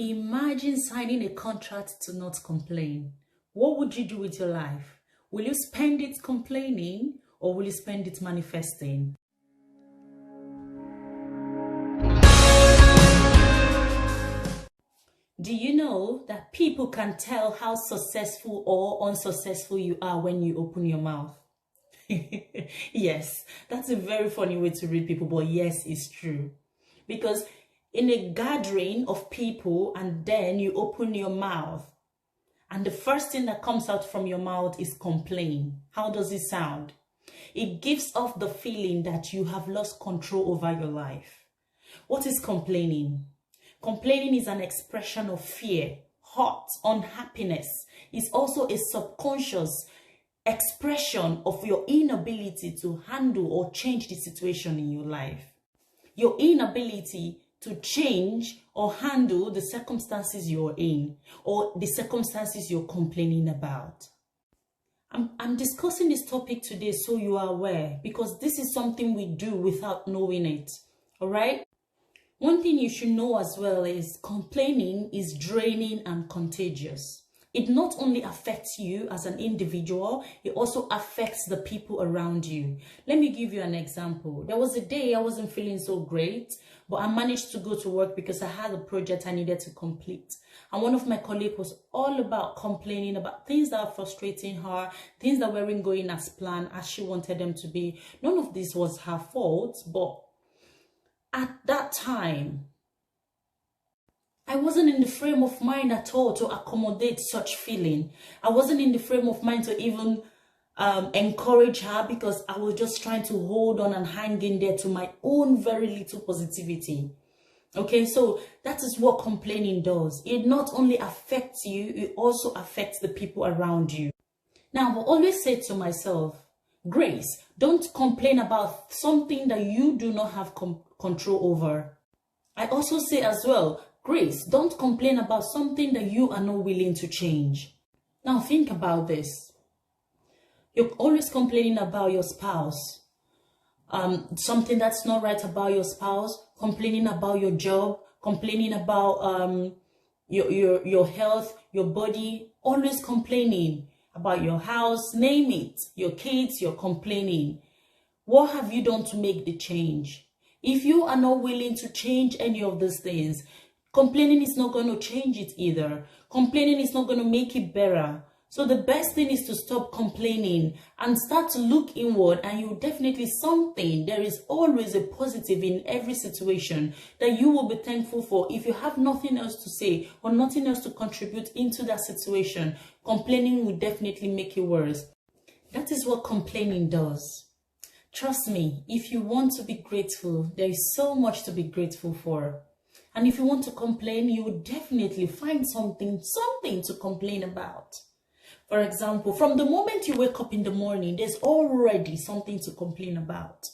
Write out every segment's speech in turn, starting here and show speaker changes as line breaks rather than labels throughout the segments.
Imagine signing a contract to not complain. What would you do with your life? Will you spend it complaining or will you spend it manifesting? Do you know that people can tell how successful or unsuccessful you are when you open your mouth? Yes, that's a very funny way to read people, but yes, it's true. Because in a gathering of people and then you open your mouth and the first thing that comes out from your mouth is complain. How does it sound? It gives off the feeling that you have lost control over your life. What is complaining? Complaining is an expression of fear, hurt, unhappiness. It's also a subconscious expression of your inability to handle or change the situation in your life. Your inability to change or handle the circumstances you're in or the circumstances you're complaining about. I'm discussing this topic today so you are aware, because this is something we do without knowing it. All right? One thing you should know as well is complaining is draining and contagious. It not only affects you as an individual, it also affects the people around you. Let me give you an example. There was a day I wasn't feeling so great, but I managed to go to work because I had a project I needed to complete. And one of my colleagues was all about complaining about things that are frustrating her, things that weren't going as planned, as she wanted them to be. None of this was her fault, but at that time, I wasn't in the frame of mind at all to accommodate such feeling. I wasn't in the frame of mind to even encourage her, because I was just trying to hold on and hang in there to my own very little positivity. Okay, so that is what complaining does. It not only affects you, it also affects the people around you. Now, I always say to myself, Grace, don't complain about something that you do not have control over. I also say as well, Grace, don't complain about something that you are not willing to change. Now think about this. You're always complaining about your spouse. Something that's not right about your spouse, complaining about your job, complaining about your health, your body, always complaining about your house, name it, your kids, you're complaining. What have you done to make the change? If you are not willing to change any of these things, complaining is not going to change it either. Complaining is not going to make it better. So the best thing is to stop complaining and start to look inward, and you definitely there is always a positive in every situation that you will be thankful for. If you have nothing else to say or nothing else to contribute into that situation, complaining will definitely make it worse. That is what complaining does. Trust me, if you want to be grateful, there is so much to be grateful for. And if you want to complain, you will definitely find something to complain about. For example, from the moment you wake up in the morning, there's already something to complain about.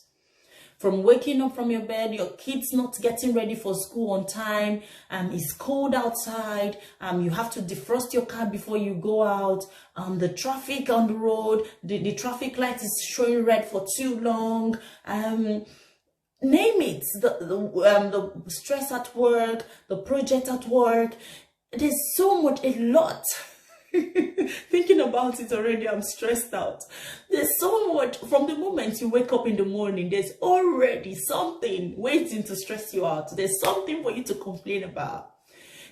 From waking up from your bed, your kids not getting ready for school on time, it's cold outside, you have to defrost your car before you go out, the traffic on the road, the traffic light is showing red for too long, name it, the stress at work, the project at work. There's so much, a lot. Thinking about it already, I'm stressed out. There's so much. From the moment you wake up in the morning, there's already something waiting to stress you out. There's something for you to complain about.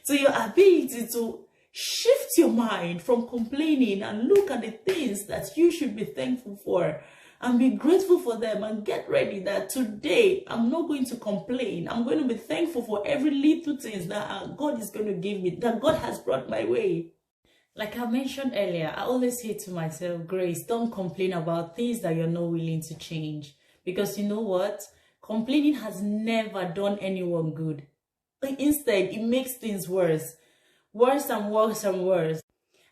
So your ability to shift your mind from complaining and look at the things that you should be thankful for and be grateful for them, and get ready that today I'm not going to complain. I'm going to be thankful for every little things that God is going to give me, that God has brought my way. Like I mentioned earlier, I always say to myself, Grace, don't complain about things that you're not willing to change. Because you know what? Complaining has never done anyone good. Instead, it makes things worse. Worse and worse and worse.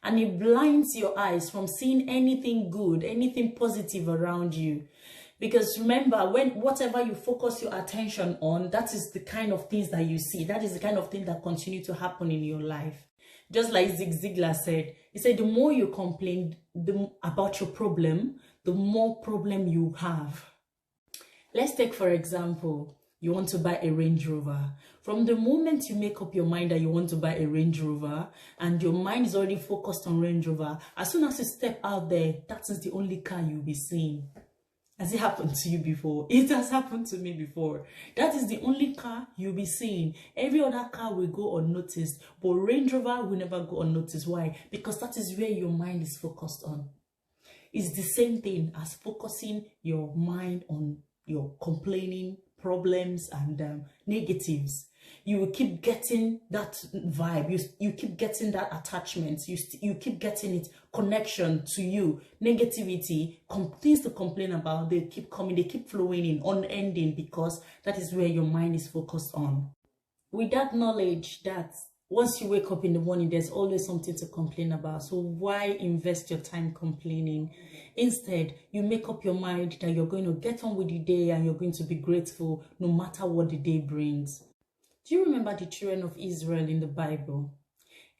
And it blinds your eyes from seeing anything good, anything positive around you. Because remember, whatever you focus your attention on, that is the kind of things that you see. That is the kind of thing that continue to happen in your life. Just like Zig Ziglar said, he said, the more you complain about your problem, the more problem you have. Let's take, for example, You want to buy a Range Rover. From the moment you make up your mind that you want to buy a Range Rover and your mind is already focused on Range Rover, as soon as you step out there, that is the only car you'll be seeing. Has it happened to you before? It has happened to me before. That is the only car you'll be seeing. Every other car will go unnoticed, but Range Rover will never go unnoticed. Why? Because that is where your mind is focused on. It's the same thing as focusing your mind on your complaining, problems, and negatives. You will keep getting that vibe. You keep getting that attachment. You keep getting it, connection to you. Negativity, things to complain about, they keep coming, they keep flowing in, unending, because that is where your mind is focused on. With that knowledge that once you wake up in the morning, there's always something to complain about. So why invest your time complaining? Instead, you make up your mind that you're going to get on with the day and you're going to be grateful no matter what the day brings. Do you remember the children of Israel in the Bible?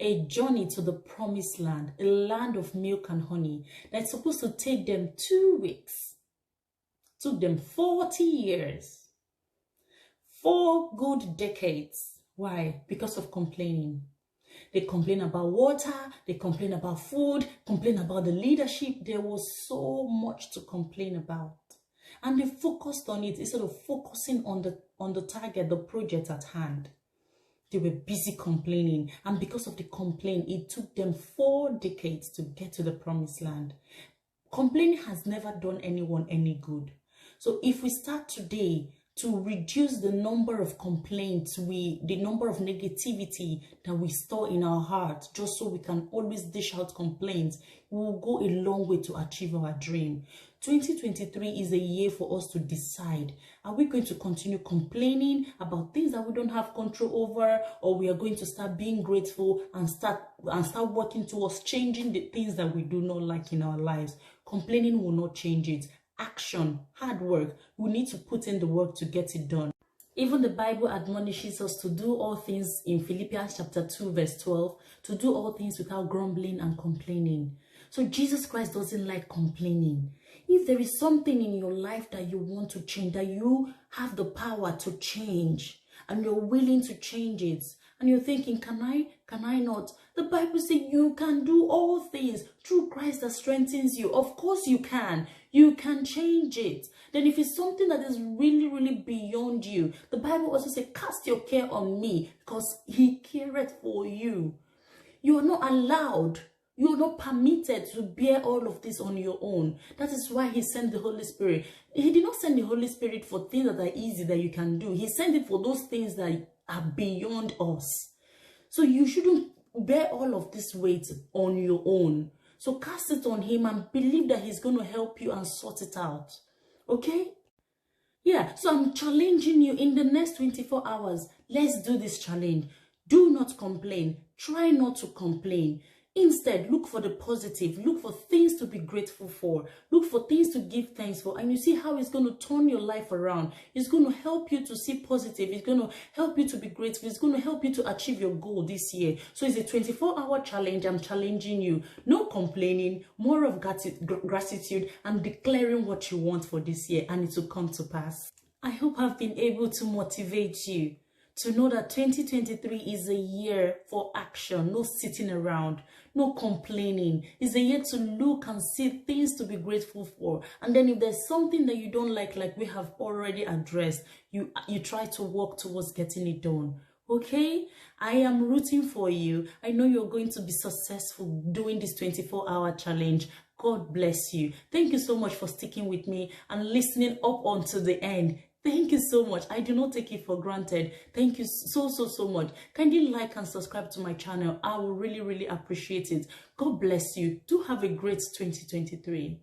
A journey to the promised land, a land of milk and honey, that's supposed to take them 2 weeks. Took them 40 years. 4 good decades. Why? Because of complaining. They complain about water, they complain about food, complain about the leadership. There was so much to complain about. And they focused on it instead of focusing on the target, the project at hand. They were busy complaining. And because of the complaint, it took them 4 decades to get to the promised land. Complaining has never done anyone any good. So if we start today to reduce the number of complaints, the number of negativity that we store in our heart, just so we can always dish out complaints, we will go a long way to achieve our dream. 2023 is a year for us to decide, are we going to continue complaining about things that we don't have control over, or we are going to start being grateful and start working towards changing the things that we do not like in our lives? Complaining will not change it. Action, hard work, we need to put in the work to get it done. Even the Bible admonishes us to do all things in Philippians chapter 2 verse 12, to do all things without grumbling and complaining. So Jesus Christ doesn't like complaining. If there is something in your life that you want to change, that you have the power to change, and you're willing to change it, and you're thinking, can I not? The Bible says you can do all things through Christ that strengthens you. Of course you can. You can change it. Then if it's something that is really, really beyond you, the Bible also says, cast your care on me, because he careth for you. You are not allowed. You are not permitted to bear all of this on your own. That is why he sent the Holy Spirit. He did not send the Holy Spirit for things that are easy that you can do. He sent it for those things that are beyond us. So you shouldn't bear all of this weight on your own. So cast it on him and believe that he's going to help you and sort it out. Okay? Yeah, so I'm challenging you in the next 24 hours. Let's do this challenge. Do not complain. Try not to complain. Instead, look for the positive. Look for things to be grateful for. Look for things to give thanks for. And you see how it's going to turn your life around. It's going to help you to see positive. It's going to help you to be grateful. It's going to help you to achieve your goal this year. So it's a 24-hour challenge. I'm challenging you. No complaining, more of gratitude, and declaring what you want for this year. And it will come to pass. I hope I've been able to motivate you to know that 2023 is a year for action, no sitting around, no complaining. It's a year to look and see things to be grateful for. And then if there's something that you don't like we have already addressed, you try to work towards getting it done. Okay? I am rooting for you. I know you're going to be successful doing this 24-hour challenge. God bless you. Thank you so much for sticking with me and listening up until the end. Thank you so much. I do not take it for granted. Thank you so much. Kindly like and subscribe to my channel. I will really appreciate it. God bless you. Do have a great 2023.